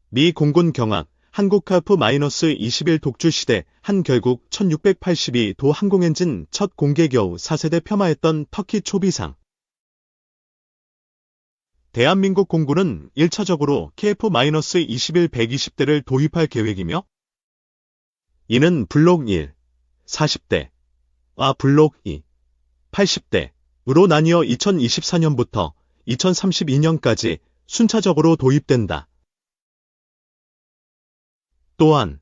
미 공군 경합, 한국하 F-21 독주시대, 한 결국 1682도 항공엔진 첫 공개 겨우 4세대 폄하했던 터키 초비상. 대한민국 공군은 1차적으로 KF-21 120대를 도입할 계획이며, 이는 블록 1, 40대와 블록 2, 80대으로 나뉘어 2024년부터 2032년까지 순차적으로 도입된다. 또한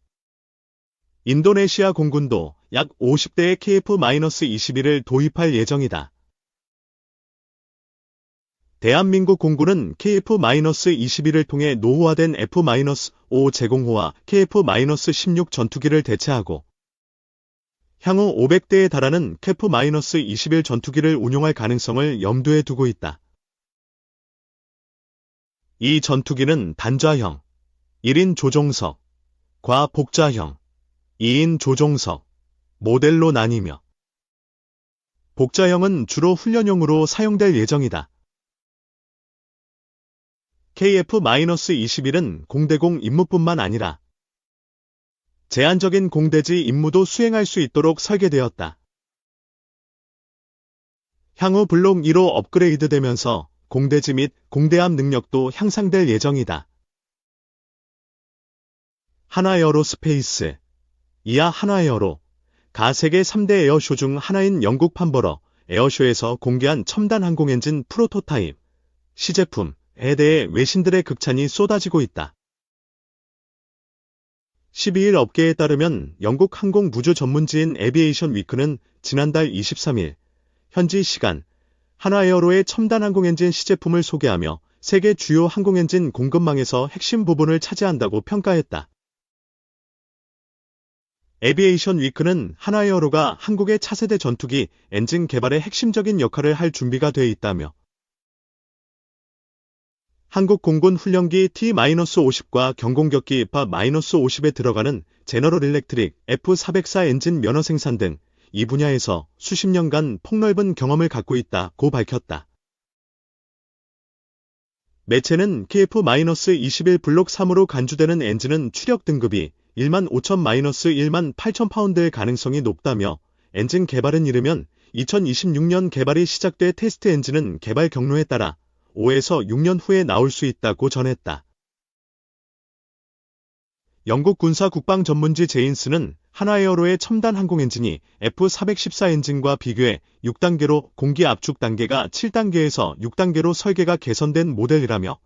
인도네시아 공군도 약 50대의 KF-21을 도입할 예정이다. 대한민국 공군은 KF-21을 통해 노후화된 F-5 제공호와 KF-16 전투기를 대체하고 향후 500대에 달하는 KF-21 전투기를 운용할 가능성을 염두에 두고 있다. 이 전투기는 단좌형, 1인 조종석, 과 복좌형, 2인 조종석, 모델로 나뉘며 복좌형은 주로 훈련용으로 사용될 예정이다. KF-21은 공대공 임무뿐만 아니라 제한적인 공대지 임무도 수행할 수 있도록 설계되었다. 향후 블록 2로 업그레이드되면서 공대지 및 공대함 능력도 향상될 예정이다. 하나에어로스페이스, 이하 하나에어로, 가 세계 3대 에어쇼 중 하나인 영국 판버러 에어쇼에서 공개한 첨단 항공엔진 프로토타입, 시제품에 대해 외신들의 극찬이 쏟아지고 있다. 12일 업계에 따르면 영국 항공우주 전문지인 에비에이션 위크는 지난달 23일, 현지 시간, 하나에어로의 첨단 항공엔진 시제품을 소개하며 세계 주요 항공엔진 공급망에서 핵심 부분을 차지한다고 평가했다. 에비에이션 위크는 하나에어로가 한국의 차세대 전투기 엔진 개발에 핵심적인 역할을 할 준비가 돼 있다며 한국 공군 훈련기 T-50과 경공격기 파-50에 들어가는 제너럴 일렉트릭 F404 엔진 면허 생산 등 이 분야에서 수십 년간 폭넓은 경험을 갖고 있다고 밝혔다. 매체는 KF-21 블록 3으로 간주되는 엔진은 추력 등급이 15,000-18,000 파운드의 가능성이 높다며 엔진 개발은 이르면 2026년 개발이 시작돼 테스트 엔진은 개발 경로에 따라 5에서 6년 후에 나올 수 있다고 전했다. 영국 군사 국방 전문지 제인스는 하나에어로의 첨단 항공 엔진이 F414 엔진과 비교해 6단계로 공기 압축 단계가 7단계에서 6단계로 설계가 개선된 모델이라며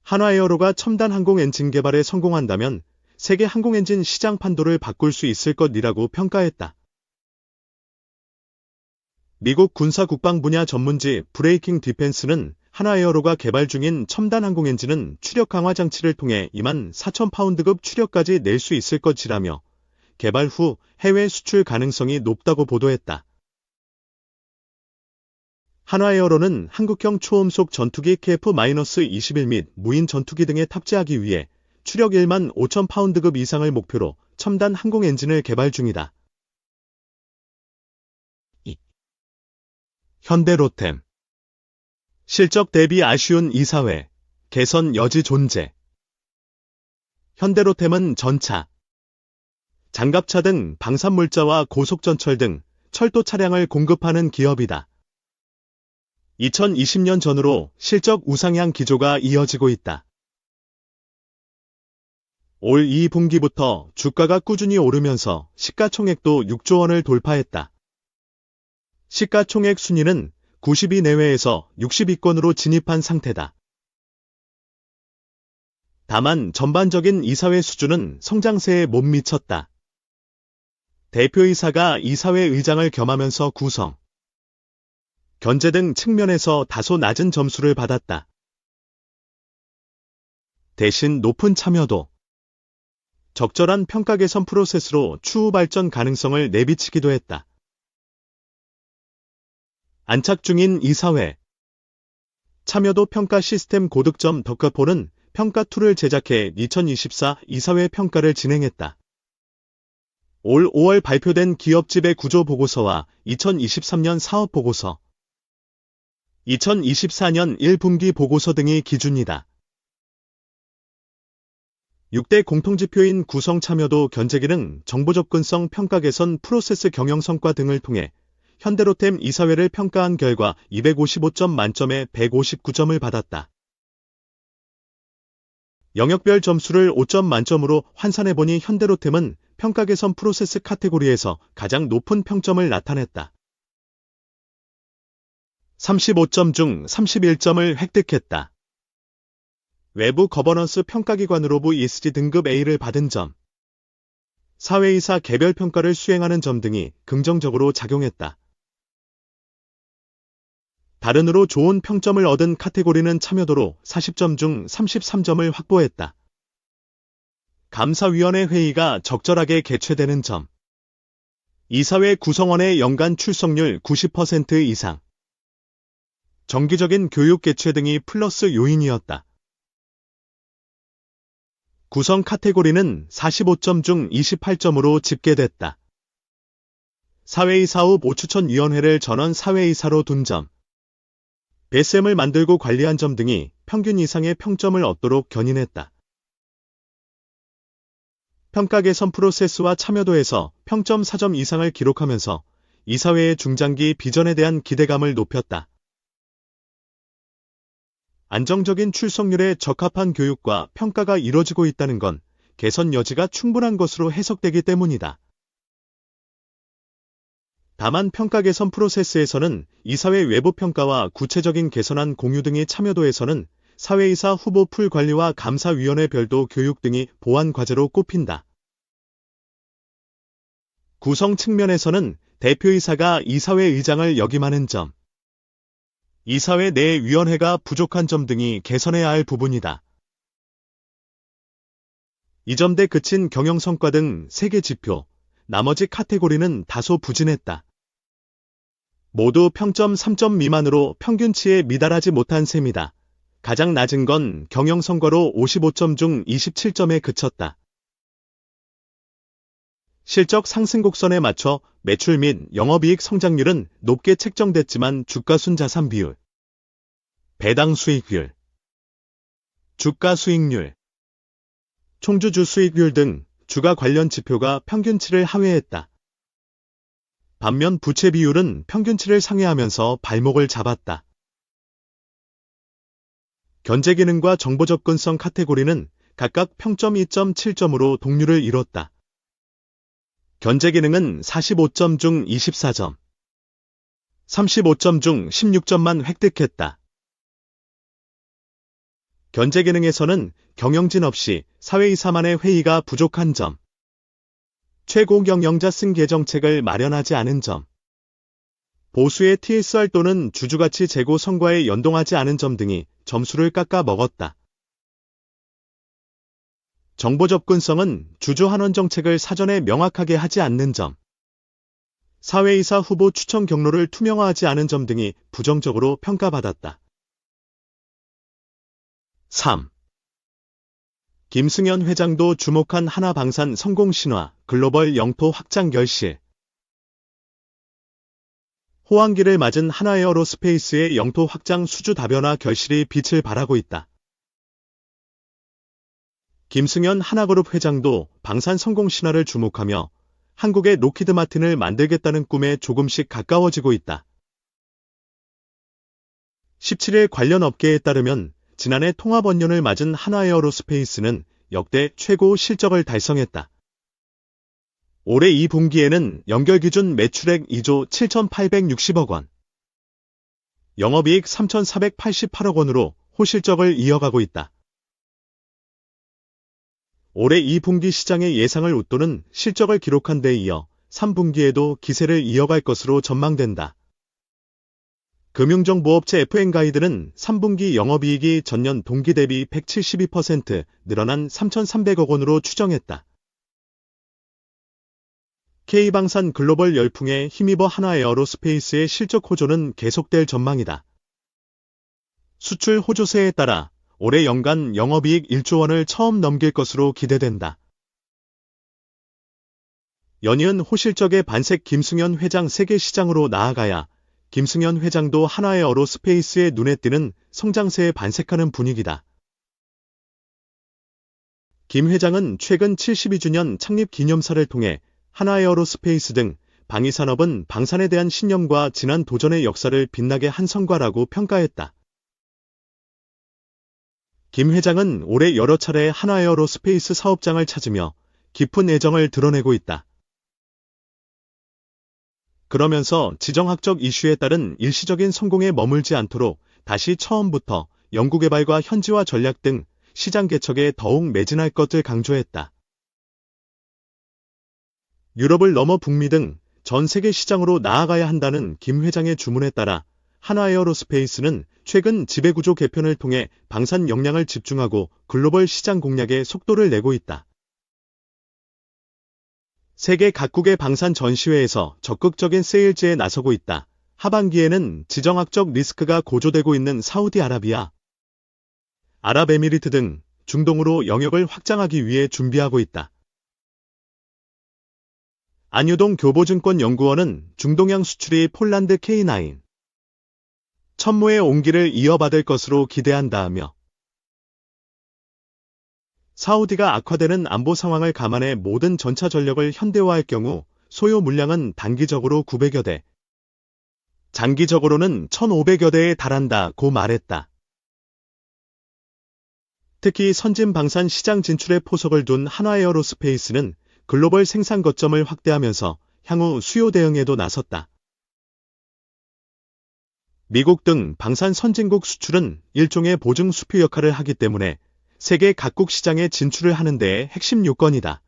하나에어로가 첨단 항공 엔진 개발에 성공한다면 세계 항공 엔진 시장 판도를 바꿀 수 있을 것이라고 평가했다. 미국 군사 국방 분야 전문지 브레이킹 디펜스는 하나에어로가 개발 중인 첨단 항공 엔진은 추력 강화 장치를 통해 24,000파운드급 추력까지 낼 수 있을 것이라며 개발 후 해외 수출 가능성이 높다고 보도했다. 하나에어로는 한국형 초음속 전투기 KF-21 및 무인 전투기 등에 탑재하기 위해 추력 15,000파운드급 이상을 목표로 첨단 항공 엔진을 개발 중이다. 현대로템 실적 대비 아쉬운 이사회, 개선 여지 존재. 현대로템은 전차, 장갑차 등 방산물자와 고속전철 등 철도 차량을 공급하는 기업이다. 2020년 전후로 실적 우상향 기조가 이어지고 있다. 올 2분기부터 주가가 꾸준히 오르면서 시가총액도 6조 원을 돌파했다. 시가총액 순위는 90위 내외에서 60위권으로 진입한 상태다. 다만 전반적인 이사회 수준은 성장세에 못 미쳤다. 대표이사가 이사회 의장을 겸하면서 구성, 견제 등 측면에서 다소 낮은 점수를 받았다. 대신 높은 참여도, 적절한 평가 개선 프로세스로 추후 발전 가능성을 내비치기도 했다. 안착 중인 이사회, 참여도 평가 시스템 고득점 덕커폴은 평가 툴을 제작해 2024 이사회 평가를 진행했다. 올 5월 발표된 기업 지배 구조 보고서와 2023년 사업 보고서, 2024년 1분기 보고서 등이 기준이다. 6대 공통지표인 구성 참여도, 견제기능, 정보 접근성, 평가 개선, 프로세스 경영 성과 등을 통해 현대로템 이사회를 평가한 결과 255점 만점에 159점을 받았다. 영역별 점수를 5점 만점으로 환산해보니 현대로템은 평가 개선 프로세스 카테고리에서 가장 높은 평점을 나타냈다. 35점 중 31점을 획득했다. 외부 거버넌스 평가기관으로부 ESG 등급 A를 받은 점, 사회이사 개별 평가를 수행하는 점 등이 긍정적으로 작용했다. 다른으로 좋은 평점을 얻은 카테고리는 참여도로 40점 중 33점을 확보했다. 감사위원회 회의가 적절하게 개최되는 점, 이사회 구성원의 연간 출석률 90% 이상, 정기적인 교육 개최 등이 플러스 요인이었다. 구성 카테고리는 45점 중 28점으로 집계됐다. 사회이사 후 모추천위원회를 전원 사회이사로 둔 점, 배쌤을 만들고 관리한 점 등이 평균 이상의 평점을 얻도록 견인했다. 평가 개선 프로세스와 참여도에서 평점 4점 이상을 기록하면서 이사회의 중장기 비전에 대한 기대감을 높였다. 안정적인 출석률에 적합한 교육과 평가가 이뤄지고 있다는 건 개선 여지가 충분한 것으로 해석되기 때문이다. 다만 평가 개선 프로세스에서는 이사회 외부 평가와 구체적인 개선안 공유 등의 참여도에서는 사회이사 후보 풀 관리와 감사위원회 별도 교육 등이 보완 과제로 꼽힌다. 구성 측면에서는 대표이사가 이사회 의장을 역임하는 점, 이사회 내 위원회가 부족한 점 등이 개선해야 할 부분이다. 이 점대 그친 경영성과 등 3개 지표, 나머지 카테고리는 다소 부진했다. 모두 평점 3점 미만으로 평균치에 미달하지 못한 셈이다. 가장 낮은 건 경영성과로 55점 중 27점에 그쳤다. 실적 상승 곡선에 맞춰 매출 및 영업이익 성장률은 높게 책정됐지만 주가순자산 비율, 배당 수익률, 주가 수익률, 총주주 수익률 등 주가 관련 지표가 평균치를 하회했다. 반면 부채 비율은 평균치를 상회하면서 발목을 잡았다. 견제 기능과 정보 접근성 카테고리는 각각 평점 2.7점으로 동률을 이뤘다. 견제 기능은 45점 중 24점, 35점 중 16점만 획득했다. 견제 기능에서는 경영진 없이 사회이사만의 회의가 부족한 점, 최고 경영자 승계 정책을 마련하지 않은 점, 보수의 TSR 또는 주주가치 재고 성과에 연동하지 않은 점 등이 점수를 깎아 먹었다. 정보 접근성은 주주 환원 정책을 사전에 명확하게 하지 않는 점, 사회이사 후보 추천 경로를 투명화하지 않은 점 등이 부정적으로 평가받았다. 3. 김승현 회장도 주목한 하나방산 성공 신화, 글로벌 영토 확장 결실. 호황기를 맞은 하나에어로스페이스의 영토 확장 수주 다변화 결실이 빛을 발하고 있다. 김승현 하나그룹 회장도 방산 성공 신화를 주목하며 한국의 로키드 마틴을 만들겠다는 꿈에 조금씩 가까워지고 있다. 17일 관련 업계에 따르면 지난해 통합원년을 맞은 하나에어로스페이스는 역대 최고 실적을 달성했다. 올해 2분기에는 연결기준 매출액 2조 7,860억 원, 영업이익 3,488억 원으로 호실적을 이어가고 있다. 올해 2분기 시장의 예상을 웃도는 실적을 기록한 데 이어 3분기에도 기세를 이어갈 것으로 전망된다. 금융정보업체 FN가이드는 3분기 영업이익이 전년 동기 대비 172% 늘어난 3,300억 원으로 추정했다. K방산 글로벌 열풍에 힘입어 하나에어로스페이스의 실적 호조는 계속될 전망이다. 수출 호조세에 따라 올해 연간 영업이익 1조 원을 처음 넘길 것으로 기대된다. 연이은 호실적의 반색 김승현 회장 세계 시장으로 나아가야 김승현 회장도 하나에어로스페이스의 눈에 띄는 성장세에 반색하는 분위기다. 김 회장은 최근 72주년 창립 기념사를 통해 하나에어로스페이스 등 방위산업은 방산에 대한 신념과 지난 도전의 역사를 빛나게 한 성과라고 평가했다. 김 회장은 올해 여러 차례 하나에어로스페이스 사업장을 찾으며 깊은 애정을 드러내고 있다. 그러면서 지정학적 이슈에 따른 일시적인 성공에 머물지 않도록 다시 처음부터 연구개발과 현지화 전략 등 시장 개척에 더욱 매진할 것을 강조했다. 유럽을 넘어 북미 등 전 세계 시장으로 나아가야 한다는 김 회장의 주문에 따라 하나에어로스페이스는 최근 지배구조 개편을 통해 방산 역량을 집중하고 글로벌 시장 공략에 속도를 내고 있다. 세계 각국의 방산 전시회에서 적극적인 세일즈에 나서고 있다. 하반기에는 지정학적 리스크가 고조되고 있는 사우디아라비아, 아랍에미리트 등 중동으로 영역을 확장하기 위해 준비하고 있다. 안유동 교보증권연구원은 중동향 수출이 폴란드 K9 천무의 온기를 이어받을 것으로 기대한다며 사우디가 악화되는 안보 상황을 감안해 모든 전차 전력을 현대화할 경우 소요 물량은 단기적으로 900여 대, 장기적으로는 1,500여 대에 달한다고 말했다. 특히 선진 방산 시장 진출에 포석을 둔 하나에어로스페이스는 글로벌 생산 거점을 확대하면서 향후 수요 대응에도 나섰다. 미국 등 방산 선진국 수출은 일종의 보증 수표 역할을 하기 때문에 세계 각국 시장에 진출을 하는 데에 핵심 요건이다.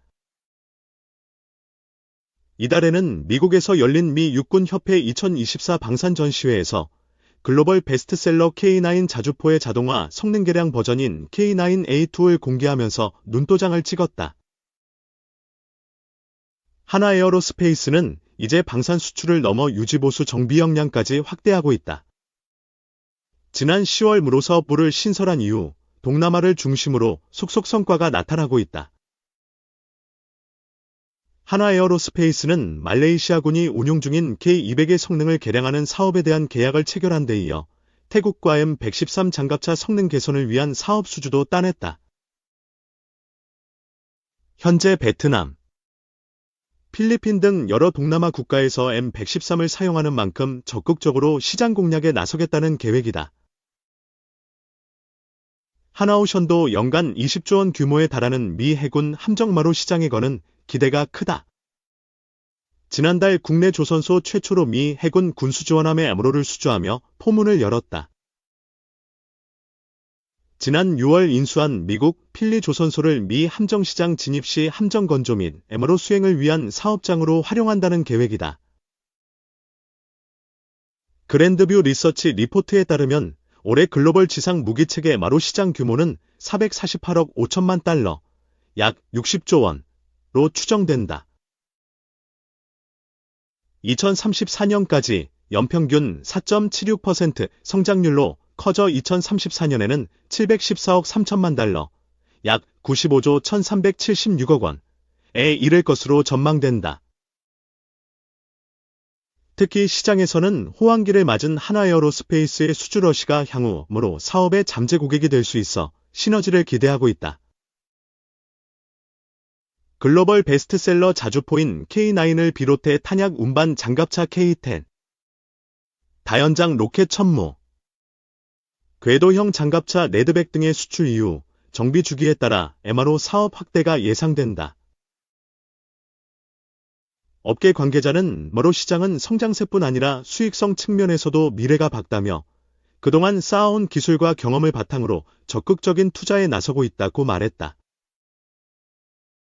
이달에는 미국에서 열린 미 육군협회 2024 방산 전시회에서 글로벌 베스트셀러 K9 자주포의 자동화 성능 개량 버전인 K9A2를 공개하면서 눈도장을 찍었다. 하나에어로스페이스는 이제 방산 수출을 넘어 유지보수 정비 역량까지 확대하고 있다. 지난 10월 무로사업부를 신설한 이후 동남아를 중심으로 속속 성과가 나타나고 있다. 하나에어로스페이스는 말레이시아군이 운용 중인 K200의 성능을 개량하는 사업에 대한 계약을 체결한 데 이어 태국과 M113 장갑차 성능 개선을 위한 사업 수주도 따냈다. 현재 베트남, 필리핀 등 여러 동남아 국가에서 M113을 사용하는 만큼 적극적으로 시장 공략에 나서겠다는 계획이다. 하나오션도 연간 20조 원 규모에 달하는 미 해군 함정마루 시장에 거는 기대가 크다. 지난달 국내 조선소 최초로 미 해군 군수지원함의 에머로를 수주하며 포문을 열었다. 지난 6월 인수한 미국 필리 조선소를 미 함정시장 진입 시 함정 건조 및 에머로 수행을 위한 사업장으로 활용한다는 계획이다. 그랜드뷰 리서치 리포트에 따르면 올해 글로벌 지상 무기체계 에머로 시장 규모는 448억 5천만 달러, 약 60조 원로 추정된다. 2034년까지 연평균 4.76% 성장률로 커져 2034년에는 714억 3천만 달러, 약 95조 1376억 원에 이를 것으로 전망된다. 특히 시장에서는 호황기를 맞은 하나에어로스페이스의 수주러시가 향후로 사업의 잠재 고객이 될 수 있어 시너지를 기대하고 있다. 글로벌 베스트셀러 자주포인 K9을 비롯해 탄약 운반 장갑차 K10, 다연장 로켓 천무, 궤도형 장갑차 레드백 등의 수출 이후 정비 주기에 따라 MRO 사업 확대가 예상된다. 업계 관계자는 MRO 시장은 성장세뿐 아니라 수익성 측면에서도 미래가 밝다며 그동안 쌓아온 기술과 경험을 바탕으로 적극적인 투자에 나서고 있다고 말했다.